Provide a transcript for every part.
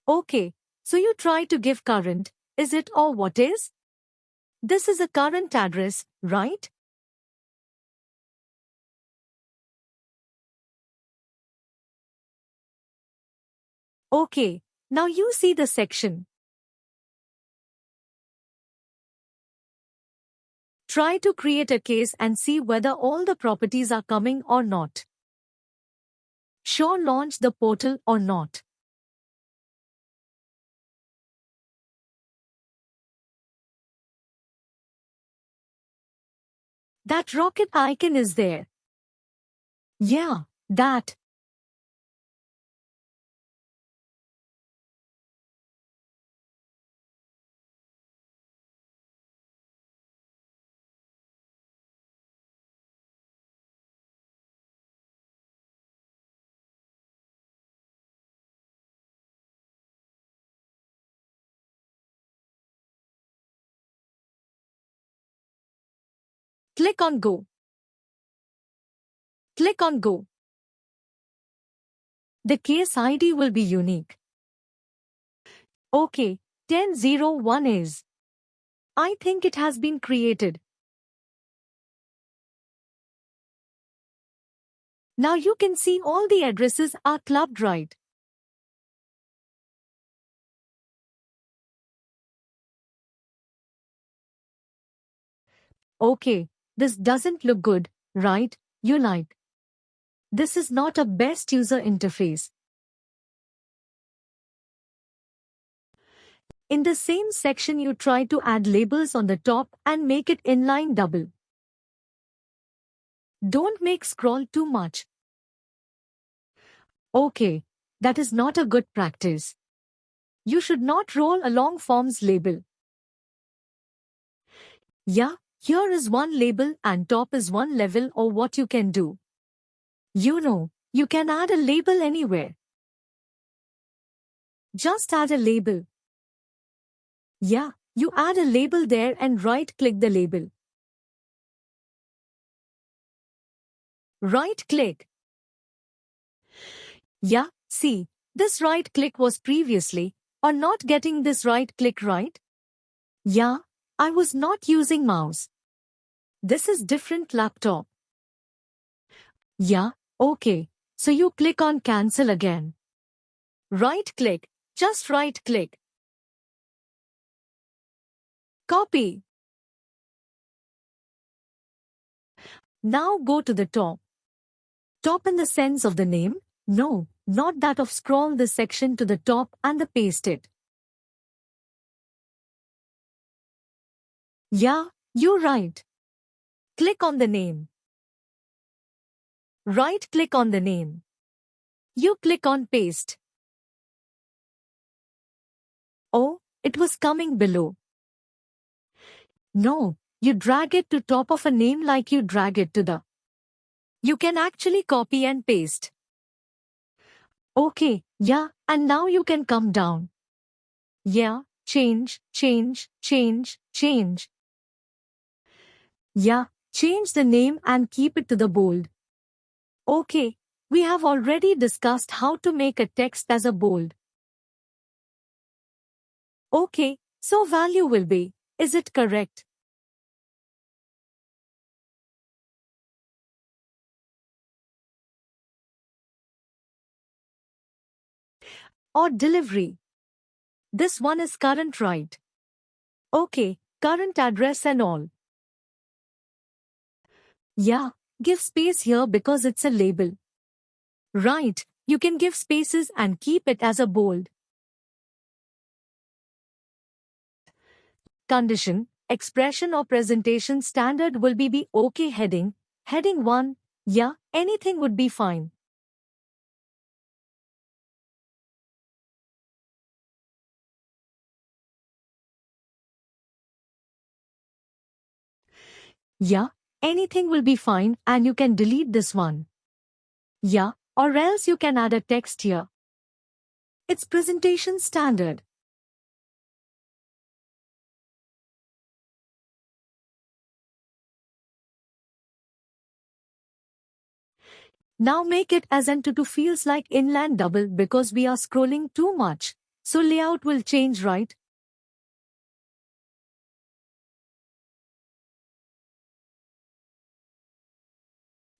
Okay, so you try to give current, is it or what is? This is a current address, right? Okay, now you see the section. Try to create a case and see whether all the properties are coming or not. Sure, launch the portal or not. That rocket icon is there. Yeah, that. Click on Go. Click on Go. The case ID will be unique. Okay, 1001 is. I think it has been created. Now you can see all the addresses are clubbed right. Okay, this doesn't look good, right? You like. This is not a best user interface. In the same section you try to add labels on the top and make it inline double. Don't make scroll too much. Okay, that is not a good practice. You should not roll along forms label. Yeah, here is one label and top is one level or what you can do. You can add a label anywhere. Just add a label. Yeah, you add a label there and right-click the label. Right-click. Yeah, see, this right-click was previously, or not getting this right-click right? Yeah, I was not using mouse. This is different laptop. Yeah, okay, so you click on cancel again. Right-click, just right-click. Copy. Now go to the top. Top in the sense of the name? No, not that of scroll this section to the top and the paste it. Yeah, you're right. Click on the name. Right-click on the name. You click on paste. Oh, it was coming below. No, you drag it to top of a name like you drag it to the. You can actually copy and paste. Okay, yeah, and now you can come down. Yeah, change, change, change, change. Yeah, change the name and keep it to the bold. Okay, we have already discussed how to make a text as a bold. Okay, so value will be, is it correct? Or delivery. This one is current right. Okay, current address and all. Yeah, give space here because it's a label. Right, you can give spaces and keep it as a bold. Condition, expression or presentation standard will be okay heading. Heading 1, yeah, anything would be fine. Yeah, anything will be fine and you can delete this one. Yeah, or else you can add a text here. It's presentation standard. Now make it as N to feels like inland double because we are scrolling too much. So layout will change, right?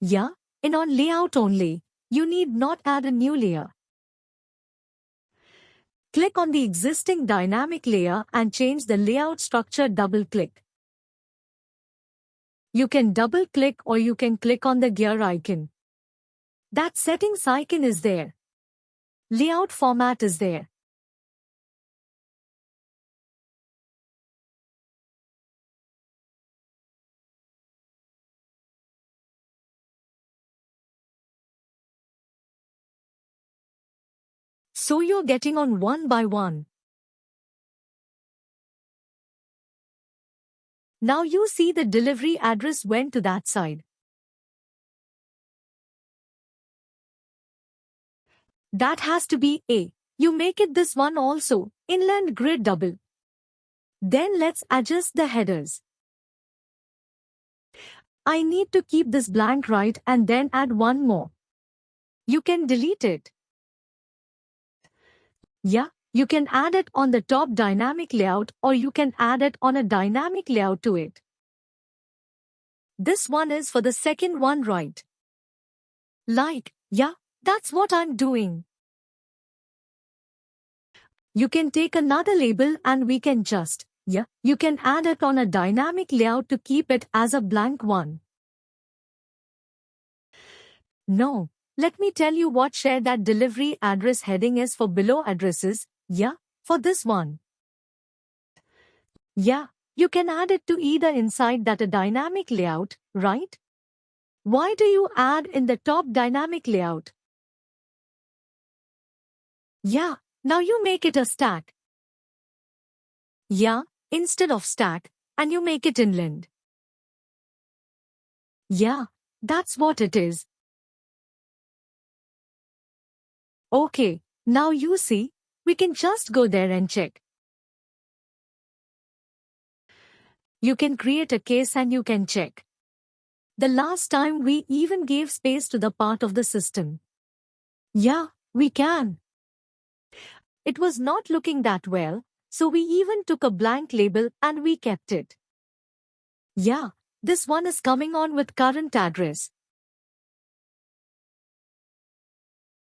Yeah, and on layout only, you need not add a new layer. Click on the existing dynamic layer and change the layout structure. Double-click. You can double-click or you can click on the gear icon. That settings icon is there. Layout format is there. So you're getting on one by one. Now you see the delivery address went to that side. That has to be A. You make it this one also, inland grid double. Then let's adjust the headers. I need to keep this blank, right, and then add one more. You can delete it. Yeah, you can add it on the top dynamic layout or you can add it on a dynamic layout to it. This one is for the second one, right? Yeah, that's what I'm doing. You can take another label and we can just, you can add it on a dynamic layout to keep it as a blank one. No, let me tell you what share that delivery address heading is for below addresses, for this one. Yeah, you can add it to either inside that a dynamic layout, right? Why do you add in the top dynamic layout? Yeah, now you make it a stack. Yeah, instead of stack, and you make it inland. Yeah, that's what it is. Okay, now you see, we can just go there and check. You can create a case and you can check. The last time we even gave space to the part of the system. Yeah, we can. It was not looking that well, so we even took a blank label and we kept it. Yeah, this one is coming on with current address.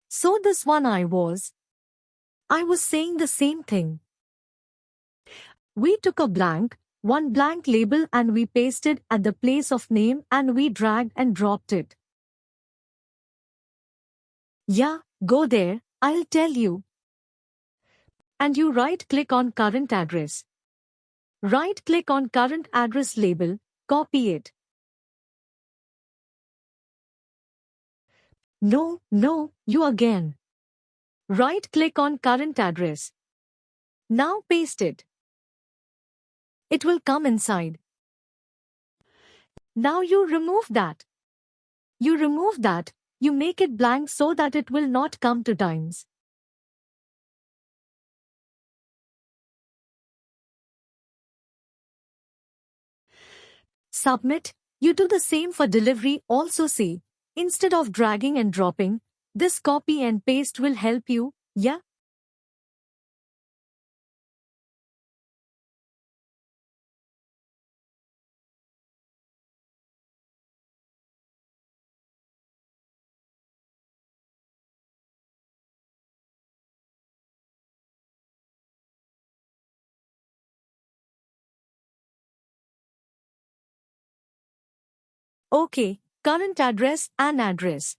So this one I was saying the same thing. We took one blank label and we pasted at the place of name and we dragged and dropped it. Yeah, go there, I'll tell you. And you right-click on current address. Right-click on current address label, copy it. No, you again. Right-click on current address. Now paste it. It will come inside. Now you remove that. You make it blank so that it will not come to times. Submit. You do the same for delivery also. See, instead of dragging and dropping, this copy and paste will help you, yeah? Okay, current address and address.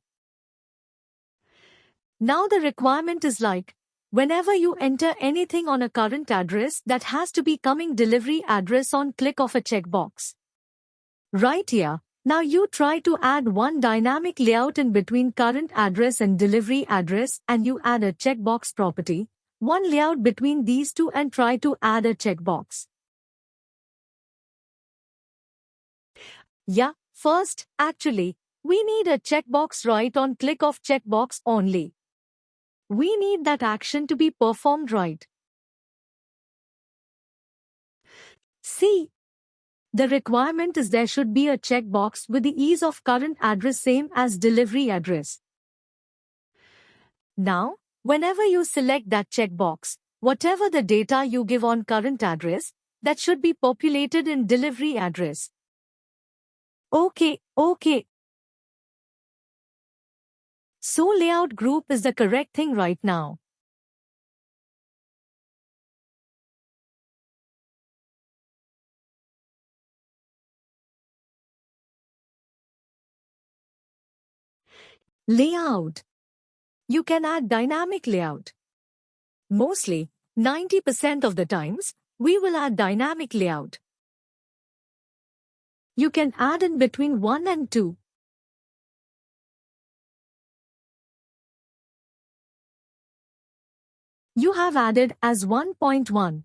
Now the requirement is like, whenever you enter anything on a current address that has to be coming delivery address on click of a checkbox. Right here, now you try to add one dynamic layout in between current address and delivery address and you add a checkbox property, one layout between these two and try to add a checkbox. Yeah, first, actually, we need a checkbox right on click of checkbox only. We need that action to be performed right. See, the requirement is there should be a checkbox with the ease of current address same as delivery address. Now, whenever you select that checkbox, Whatever the data you give on current address, that should be populated in delivery address. Okay. So layout group is the correct thing right now. Layout. You can add dynamic layout. Mostly, 90% of the times, we will add dynamic layout. You can add in between 1 and 2. You have added as 1.1.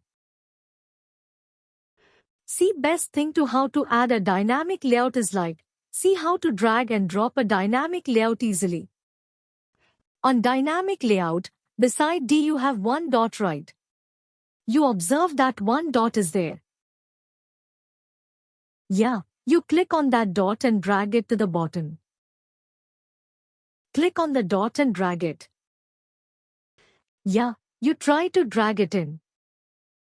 See, best thing to how to add a dynamic layout is like, see how to drag and drop a dynamic layout easily. On dynamic layout, beside D you have one dot right. You observe that one dot is there. Yeah, you click on that dot and drag it to the bottom. Click on the dot and drag it. Yeah, you try to drag it in.